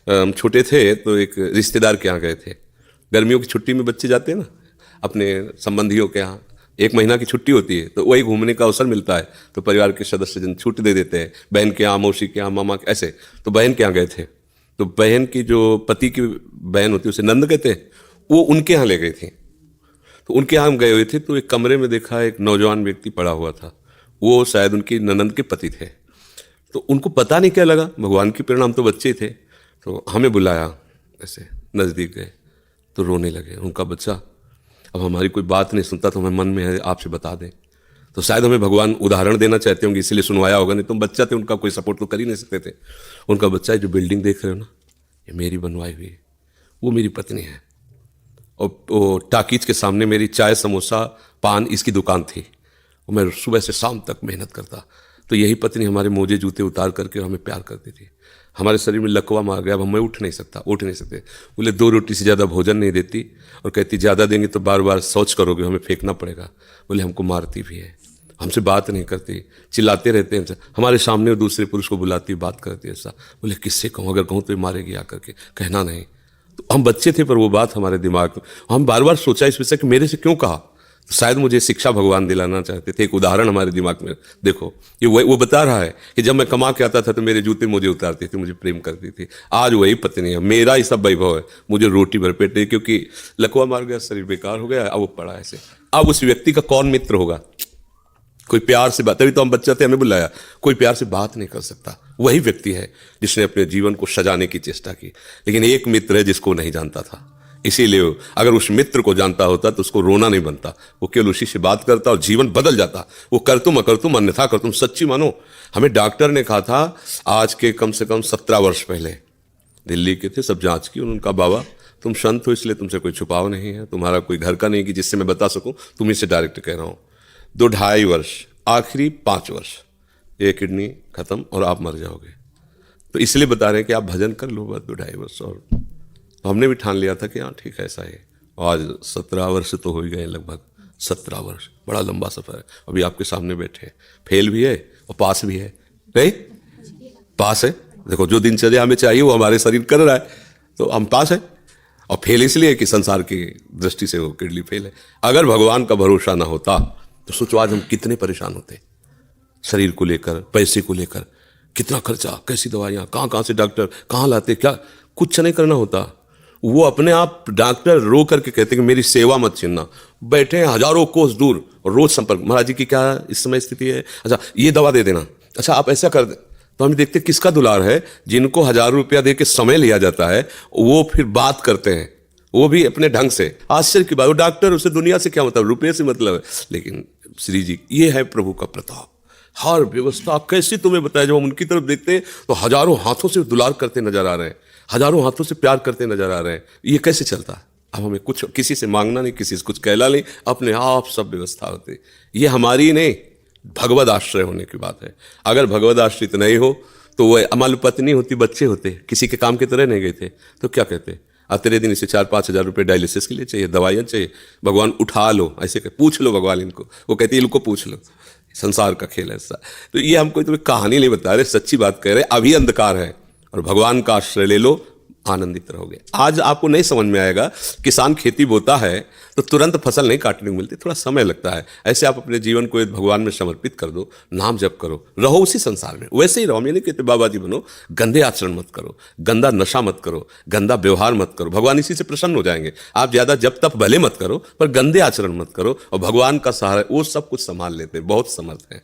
हम छोटे थे तो एक रिश्तेदार के यहाँ गए थे। गर्मियों की छुट्टी में बच्चे जाते हैं ना अपने संबंधियों के यहाँ, 1 महीना की छुट्टी होती है तो वही घूमने का अवसर मिलता है, तो परिवार के सदस्य जन छूट दे देते हैं, बहन के यहाँ, मौसी के यहाँ, मामा के, ऐसे। तो बहन के यहाँ गए थे, तो बहन की जो पति की बहन होती है उसे नंद कहते हैं, वो उनके यहाँ ले गई थी। तो उनके यहाँ हम गए हुए थे तो एक कमरे में देखा एक नौजवान व्यक्ति पड़ा हुआ था, वो शायद उनकी ननंद के पति थे। तो उनको पता नहीं क्या लगा, भगवान की प्रेरणा, हम तो बच्चे थे, तो हमें बुलाया, ऐसे नज़दीक गए तो रोने लगे। उनका बच्चा अब हमारी कोई बात नहीं सुनता तो हमें मन में है आपसे बता दें, तो शायद हमें भगवान उदाहरण देना चाहते होंगे इसलिए सुनवाया होगा, नहीं तुम बच्चा थे, उनका कोई सपोर्ट तो कर ही नहीं सकते थे। उनका बच्चा है, जो बिल्डिंग देख रहे हो ना, ये मेरी बनवाई हुई है, वो मेरी पत्नी है, और वो टाकीज के सामने मेरी चाय समोसा पान इसकी दुकान थी, और मैं सुबह से शाम तक मेहनत करता। तो यही पत्नी हमारे मोजे जूते उतार करके हमें प्यार करती थी। हमारे शरीर में लकवा मार गया, अब मैं उठ नहीं सकते। बोले 2 रोटी से ज़्यादा भोजन नहीं देती, और कहती ज़्यादा देंगे तो बार बार शौच करोगे, हमें फेंकना पड़ेगा। बोले हमको मारती भी है, हमसे बात नहीं करती, चिल्लाते रहते हैं हमारे सामने, और दूसरे पुरुष को बुलाती, बात करती ऐसा। बोले किससे कहूँ, अगर कहूँ तो ये मारेगी आकर के, कहना नहीं। तो हम बच्चे थे पर वो बात हमारे दिमाग में, हम बार बार सोचा इस विषय कि मेरे से क्यों कहा। तो शायद मुझे शिक्षा भगवान दिलाना चाहते थे, एक उदाहरण हमारे दिमाग में। देखो ये वो बता रहा है कि जब मैं कमा के आता था तो मेरे जूते मुझे उतारती थी, मुझे प्रेम करती थी। आज वही पत्नी है, मेरा ही सब वैभव है, मुझे रोटी भर पेट नहीं, क्योंकि लकवा मार गया, शरीर बेकार हो गया, अब वो पड़ा ऐसे। अब उस व्यक्ति का कौन मित्र होगा, कोई प्यार से बात, तभी तो हम बच्चे थे, हमें बुलाया, कोई प्यार से बात नहीं कर सकता। वही व्यक्ति है जिसने अपने जीवन को सजाने की चेष्टा की। लेकिन एक मित्र है जिसको नहीं जानता था, इसीलिए अगर उस मित्र को जानता होता तो उसको रोना नहीं बनता, वो केवल उसी से बात करता और जीवन बदल जाता। वो कर तुम अकर तुम अन्यथा कर तुम, सच्ची मानो। हमें डॉक्टर ने कहा था आज के कम से कम 17 वर्ष पहले, दिल्ली के थे, सब जांच की, उनका बाबा तुम संत हो इसलिए तुमसे कोई छुपाव नहीं है, तुम्हारा कोई घर का नहीं कि जिससे मैं बता सकूं, तुम्हें से डायरेक्ट कह रहा हूं। 2-2.5 वर्ष, आखिरी 5 वर्ष, ये किडनी खत्म और आप मर जाओगे। तो इसलिए बता रहे हैं कि आप भजन कर लो बस 2-2.5 वर्ष। और तो हमने भी ठान लिया था कि हाँ ठीक है, ऐसा है। आज 17 वर्ष तो हो ही गए, लगभग 17 वर्ष, बड़ा लंबा सफ़र है। अभी आपके सामने बैठे, फेल भी है और पास भी है, नहीं पास है। देखो जो दिनचर्या हमें चाहिए वो हमारे शरीर कर रहा है, तो हम पास है। और फेल इसलिए कि संसार की दृष्टि से वो किडनी फेल है। अगर भगवान का भरोसा ना होता तो सोचो आज हम कितने परेशान होते, शरीर को लेकर, पैसे को लेकर, कितना खर्चा, कैसी दवाइयाँ, कहाँ से डॉक्टर कहाँ लाते, क्या कुछ नहीं करना होता। वो अपने आप डॉक्टर रो करके कहते कि मेरी सेवा मत छीनना। बैठे हैं हजारों कोस दूर और रोज संपर्क, महाराज जी की क्या इस समय स्थिति है, अच्छा ये दवा दे देना, अच्छा आप ऐसा कर दे। तो हम देखते किसका दुलार है, जिनको 1000 रुपया दे के समय लिया जाता है, वो फिर बात करते हैं, वो भी अपने ढंग से। आश्चर्य की बात, वो डॉक्टर, उसे दुनिया से क्या मतलब, रुपये से मतलब है। लेकिन श्री जी, ये है प्रभु का प्रताप, हर व्यवस्था कैसी तुम्हें बताया। जब हम उनकी तरफ देखते हैं तो हजारों हाथों से दुलार करते नजर आ रहे हैं, हजारों हाथों से प्यार करते नजर आ रहे हैं। ये कैसे चलता है? अब हमें कुछ किसी से मांगना नहीं, किसी से कुछ कहला नहीं, अपने आप सब व्यवस्था होती। ये हमारी नहीं, भगवद आश्रय होने की बात है। अगर भगवद आश्रित नहीं हो तो वह अमल पत्नी होती, बच्चे होते, किसी के काम के तरह नहीं गए थे, तो क्या कहते, तेरे दिन इसे 4-5 हज़ार रुपये डायलिसिस के लिए चाहिए, दवाइयाँ चाहिए, भगवान उठा लो, ऐसे पूछ लो भगवान इनको। वो कहती है इनको पूछ लो, संसार का खेल ऐसा। तो ये हम कोई तुम्हें कहानी नहीं बता रहे, सच्ची बात कह रहे। अभी अंधकार है और भगवान का आश्रय ले लो, आनंदित रहोगे। आज आपको नहीं समझ में आएगा, किसान खेती बोता है तो तुरंत फसल नहीं काटने को मिलती, थोड़ा समय लगता है। ऐसे आप अपने जीवन को भगवान में समर्पित कर दो, नाम जप करो, रहो उसी संसार में, वैसे ही रहो। ये नहीं कहते बाबा जी बनो, गंदे आचरण मत करो, गंदा नशा मत करो, गंदा व्यवहार मत करो, भगवान इसी से प्रसन्न हो जाएंगे। आप ज्यादा जब तक भले मत करो पर गंदे आचरण मत करो, और भगवान का सहारा वो सब कुछ संभाल लेते, बहुत समर्थ है।